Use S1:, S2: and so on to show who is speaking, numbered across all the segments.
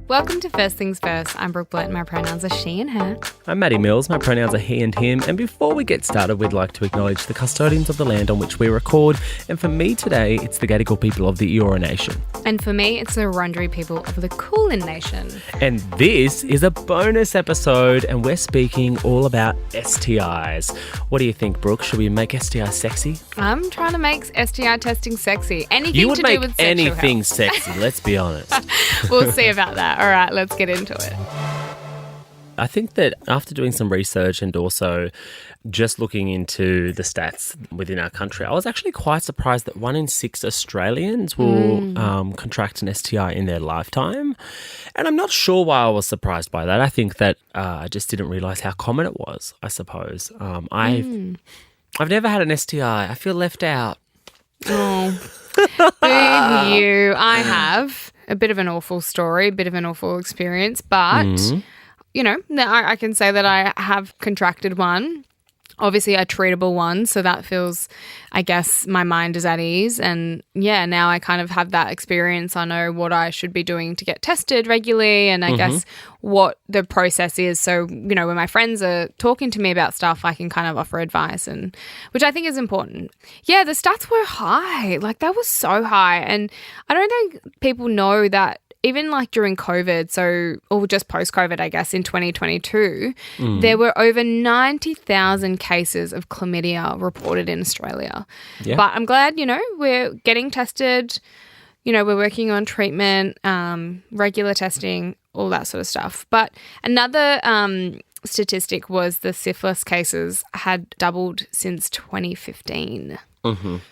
S1: Welcome to First Things First. I'm Brooke Blett. My pronouns are she and her.
S2: I'm Matty Mills. My pronouns are he and him. And before we get started, we'd like to acknowledge the custodians of the land on which we record. And for me today, it's the Gadigal People of the Eora Nation.
S1: And for me, it's the Wurundjeri people of the Kulin Nation.
S2: And this is a bonus episode, and we're speaking all about STIs. What do you think, Brooke? Should we make STIs sexy?
S1: I'm trying to make STI testing sexy. Anything
S2: you would
S1: to
S2: make
S1: do with sexual
S2: anything
S1: health.
S2: sexy, let's be honest.
S1: We'll see about that. All right, let's get into it.
S2: I think that after doing some research and also just looking into the stats within our country, I was actually quite surprised that 1 in 6 Australians will contract an STI in their lifetime. And I'm not sure why I was surprised by that. I think that I just didn't realise how common it was, I suppose. I've never had an STI. I feel left out.
S1: Oh, boo you. I have a bit of an awful story, a bit of an awful experience, but... You know, I can say that I have contracted one, obviously a treatable one, so that feels, I guess, my mind is at ease. And yeah, now I kind of have that experience. I know what I should be doing to get tested regularly and I guess what the process is. So, you know, when my friends are talking to me about stuff, I can kind of offer advice, and which I think is important. Yeah, the stats were high. Like, they were so high. And I don't think people know that even like during COVID, or just post-COVID, I guess, in 2022, there were over 90,000 cases of chlamydia reported in Australia. Yeah. But I'm glad, you know, we're getting tested, you know, we're working on treatment, regular testing, all that sort of stuff. But another statistic was the syphilis cases had doubled since 2015.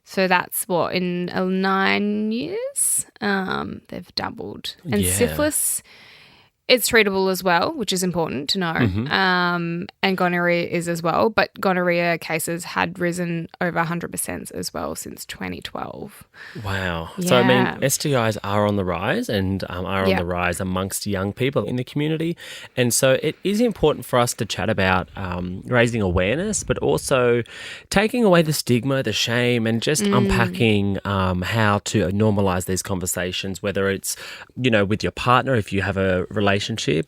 S1: So that's what, in 9 years, they've doubled. And syphilis, it's treatable as well, which is important to know. And gonorrhea is as well. But gonorrhea cases had risen over 100% as well since 2012.
S2: Wow.
S1: Yeah.
S2: So, I mean, STIs are on the rise and are on the rise amongst young people in the community. And so it is important for us to chat about raising awareness, but also taking away the stigma, the shame, and just unpacking how to normalise these conversations, whether it's, you know, with your partner, if you have a relationship,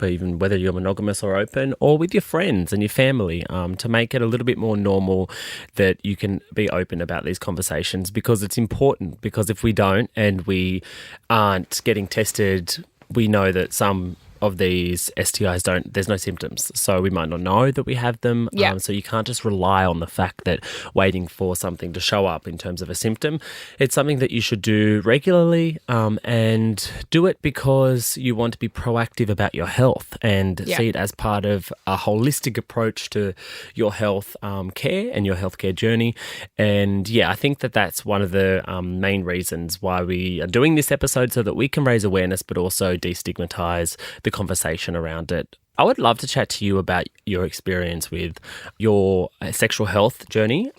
S2: or even whether you're monogamous or open, or with your friends and your family, to make it a little bit more normal that you can be open about these conversations, because it's important. Because if we don't and we aren't getting tested, we know that some of these STIs there's no symptoms. So we might not know that we have them.
S1: Yeah.
S2: So you can't just rely on the fact that waiting for something to show up in terms of a symptom. It's something that you should do regularly, and do it because you want to be proactive about your health and see it as part of a holistic approach to your health care and your healthcare journey. And yeah, I think that that's one of the main reasons why we are doing this episode, so that we can raise awareness but also destigmatise the conversation around it. I would love to chat to you about your experience with your sexual health journey.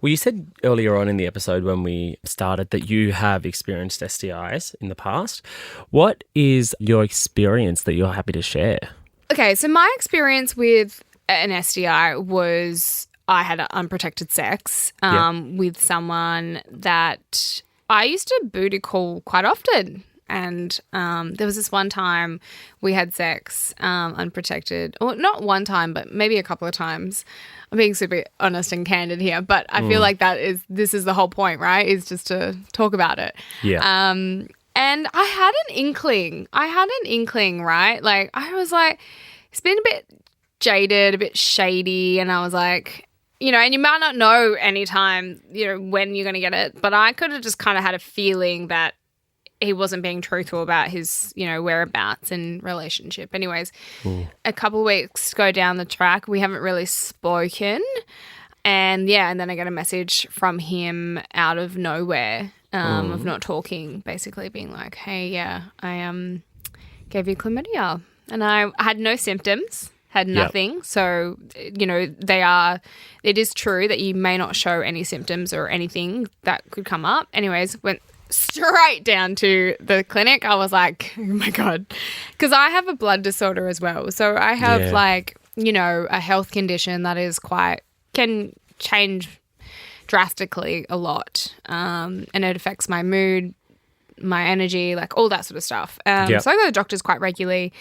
S2: Well, you said earlier on in the episode when we started that you have experienced STIs in the past. What is your experience that you're happy to share? Okay,
S1: so my experience with an STI was I had unprotected sex with someone that I used to booty call quite often. And there was this one time we had sex unprotected, or not one time, but maybe a couple of times. I'm being super honest and candid here, but I feel like this is the whole point, right? Is just to talk about it.
S2: Yeah.
S1: And I had an inkling. Right? Like, I was like, it's been a bit jaded, a bit shady, and I was like, you know, and you might not know anytime, you know, when you're going to get it, but I could have just kind of had a feeling that he wasn't being truthful about his, you know, whereabouts in relationship. Anyways, a couple of weeks go down the track, we haven't really spoken. And then I get a message from him out of nowhere of not talking, basically being like, hey, I gave you chlamydia. And I had no symptoms, had nothing. Yep. So, you know, it is true that you may not show any symptoms or anything that could come up. Anyways, went straight down to the clinic. I was like, oh my God, because I have a blood disorder as well. So I have like, you know, a health condition that is can change drastically a lot. And it affects my mood, my energy, like all that sort of stuff.
S2: Yep.
S1: So I go to the doctors quite regularly.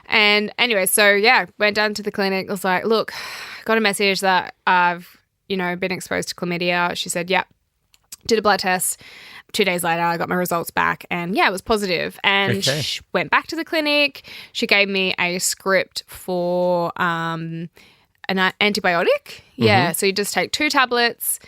S1: And anyway, so yeah, went down to the clinic. I was like, look, got a message that I've, been exposed to chlamydia. She said, yep. Did a blood test. 2 days later, I got my results back and, yeah, it was positive. And she went back to the clinic. She gave me a script for an antibiotic. Yeah, so you just take 2 tablets,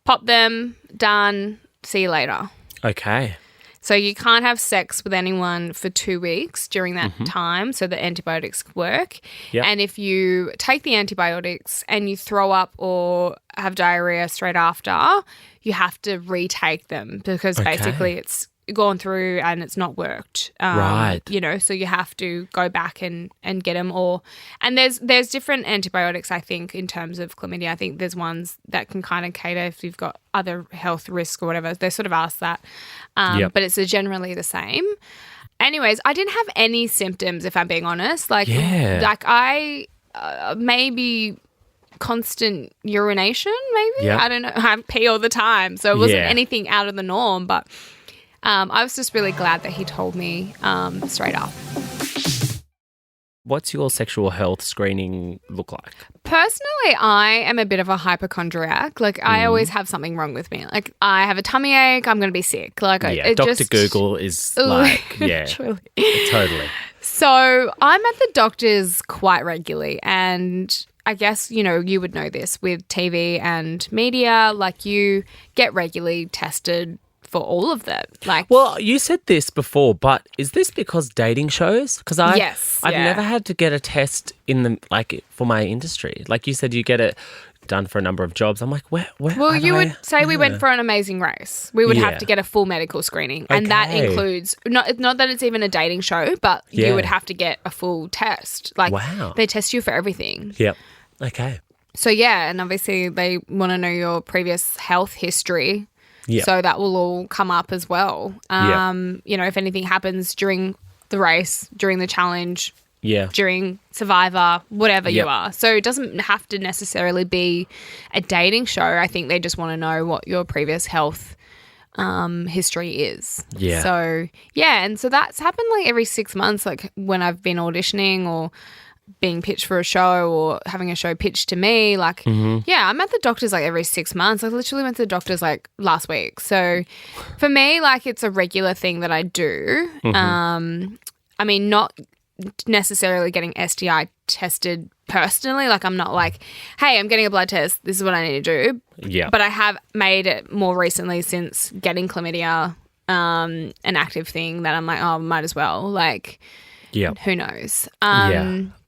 S1: pop them, done, see you later.
S2: Okay.
S1: So you can't have sex with anyone for 2 weeks during that time so the antibiotics work.
S2: Yep.
S1: And if you take the antibiotics and you throw up or have diarrhea straight after, you have to retake them because basically it's gone through and it's not worked.
S2: Right.
S1: So you have to go back and get them and there's different antibiotics, I think, in terms of chlamydia. I think there's ones that can kind of cater if you've got other health risks or whatever. They sort of ask that. But it's generally the same. Anyways, I didn't have any symptoms, if I'm being honest. Like I maybe constant urination, maybe. I don't know. I pee all the time, so it wasn't anything out of the norm. But I was just really glad that he told me straight up.
S2: What's your sexual health screening look like?
S1: Personally, I am a bit of a hypochondriac. Like, I always have something wrong with me. Like, I have a tummy ache, I'm going to be sick. Like,
S2: Dr. Google is like, totally.
S1: So I'm at the doctor's quite regularly, and I guess, you would know this with TV and media, like you get regularly tested for all of them.
S2: Well, you said this before, but is this because dating shows? Because I've never had to get a test for my industry. Like you said, you get it done for a number of jobs. I'm like, where?
S1: Well, you would say we went for an amazing race. We would have to get a full medical screening, and that includes not that it's even a dating show, but you would have to get a full test. Like, they test you for everything.
S2: Yep. Okay.
S1: So and obviously they want to know your previous health history.
S2: Yeah.
S1: So that will all come up as well. If anything happens during the race, during the challenge, during Survivor, whatever you are. So it doesn't have to necessarily be a dating show. I think they just want to know what your previous health history is.
S2: Yeah.
S1: So, and so that's happened like every 6 months, like when I've been auditioning or being pitched for a show or having a show pitched to me. Like, I'm at the doctor's like every 6 months. I literally went to the doctor's like last week. So for me, like, it's a regular thing that I do. I mean, not necessarily getting STI tested personally. Like, I'm not like, hey, I'm getting a blood test. This is what I need to do.
S2: Yeah.
S1: But I have made it more recently since getting chlamydia an active thing that I'm like, oh, might as well. Like, who knows?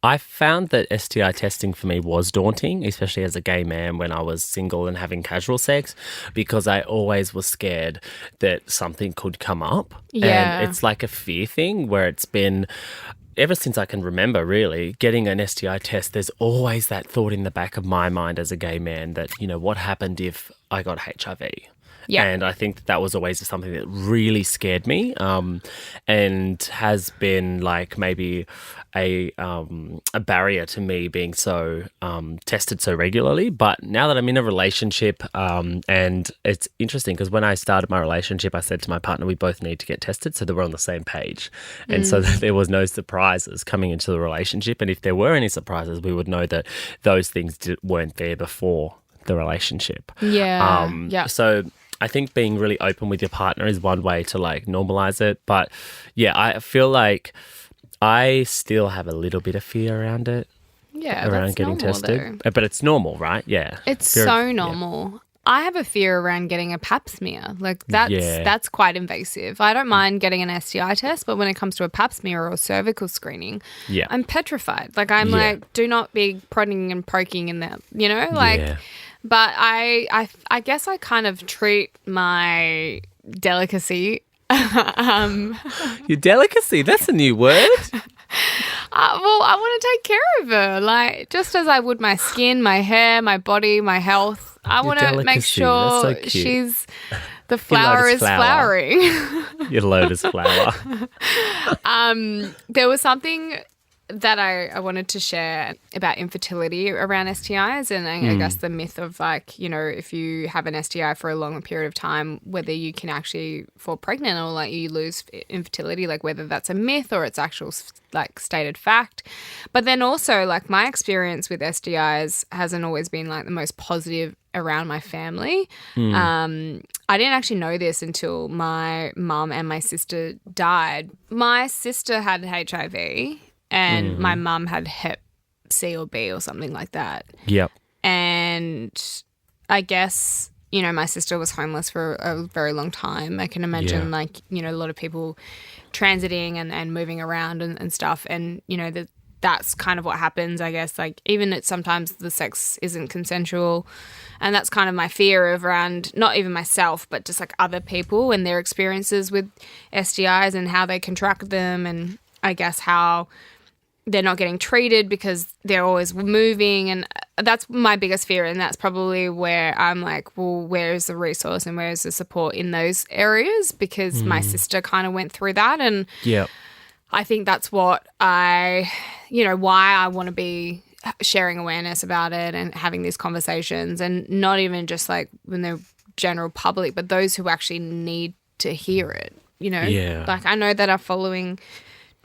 S2: I found that STI testing for me was daunting, especially as a gay man when I was single and having casual sex, because I always was scared that something could come up.
S1: Yeah.
S2: And it's like a fear thing where it's been ever since I can remember, really, getting an STI test, there's always that thought in the back of my mind as a gay man that, what happened if I got HIV? Yeah. And I think that was always something that really scared me and has been like maybe a barrier to me being so tested so regularly. But now that I'm in a relationship and it's interesting because when I started my relationship, I said to my partner, we both need to get tested so that we're on the same page. And so that there was no surprises coming into the relationship. And if there were any surprises, we would know that those things weren't there before the relationship.
S1: Yeah.
S2: So I think being really open with your partner is one way to like normalize it. But I feel like I still have a little bit of fear around it.
S1: Yeah,
S2: around getting tested. But it's normal, right? Yeah.
S1: It's so normal. Yeah. I have a fear around getting a pap smear. Like that's quite invasive. I don't mind getting an STI test, but when it comes to a pap smear or a cervical screening, I'm petrified. Like I'm like, do not be prodding and poking in that, But I guess I kind of treat my delicacy.
S2: Your delicacy? That's a new word.
S1: Well, I want to take care of her, like just as I would my skin, my hair, my body, my health. I want to make sure she's the flower is flowering.
S2: Your lotus flower.
S1: There was something that I wanted to share about infertility around STIs and I guess the myth of like, you know, if you have an STI for a long period of time, whether you can actually fall pregnant or like you lose infertility, like whether that's a myth or it's actual like stated fact. But then also like my experience with STIs hasn't always been like the most positive around my family. I didn't actually know this until my mum and my sister died. My sister had HIV and my mum had Hep C or B or something like that.
S2: Yep.
S1: And I guess, you know, my sister was homeless for a very long time. I can imagine like, you know, a lot of people transiting and moving around and stuff. And, you know, that's kind of what happens, I guess. Like even sometimes the sex isn't consensual. And that's kind of my fear around not even myself, but just like other people and their experiences with STIs and how they contract them and I guess how they're not getting treated because they're always moving. And that's my biggest fear. And that's probably where I'm like, well, where is the resource and where is the support in those areas? Because my sister kind of went through that. And I think that's what why I want to be sharing awareness about it and having these conversations and not even just like when the general public, but those who actually need to hear it, you know?
S2: Yeah.
S1: Like I know that our following,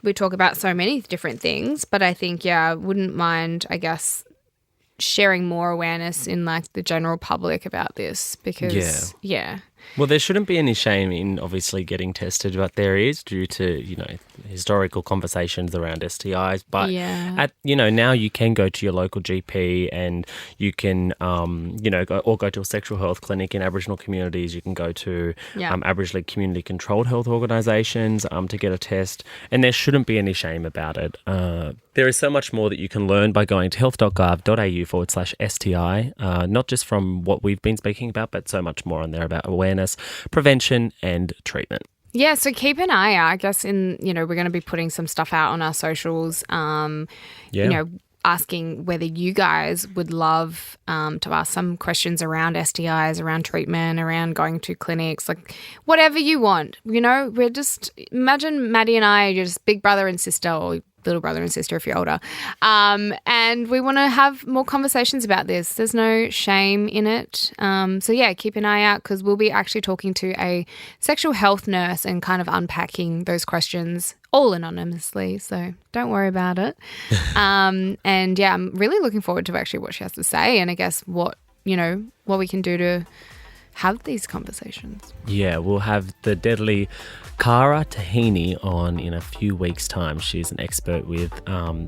S1: we talk about so many different things, but I think, I wouldn't mind, I guess, sharing more awareness in like the general public about this because,
S2: Well, there shouldn't be any shame in obviously getting tested, but there is due to, you know, historical conversations around STIs. But, now you can go to your local GP and you can, go to a sexual health clinic in Aboriginal communities. You can go to Aboriginal community-controlled health organisations to get a test. And there shouldn't be any shame about it. There is so much more that you can learn by going to health.gov.au/STI, not just from what we've been speaking about, but so much more on there about awareness, prevention and treatment.
S1: Yeah, so keep an eye out. I guess we're going to be putting some stuff out on our socials, asking whether you guys would love to ask some questions around STIs, around treatment, around going to clinics, like whatever you want. You know, we're just, imagine Maddie and I are just big brother and sister or little brother and sister if you're older. And we want to have more conversations about this. There's no shame in it. Keep an eye out because we'll be actually talking to a sexual health nurse and kind of unpacking those questions all anonymously. So don't worry about it. I'm really looking forward to actually what she has to say and I guess what we can do to have these conversations.
S2: Yeah, we'll have the deadly Cara Tahini on in a few weeks' time. She's an expert with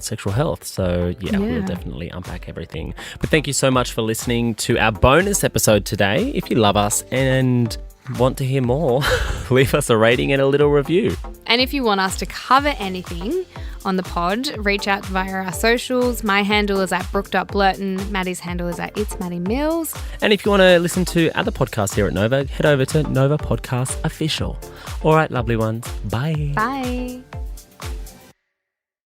S2: sexual health. So, we'll definitely unpack everything. But thank you so much for listening to our bonus episode today. If you love us and want to hear more, leave us a rating and a little review.
S1: And if you want us to cover anything on the pod, reach out via our socials. My handle is at Brooke.Blurton. Maddie's handle is at It's Maddie Mills.
S2: And if you want to listen to other podcasts here at Nova, head over to Nova Podcast Official. All right, lovely ones. Bye.
S1: Bye.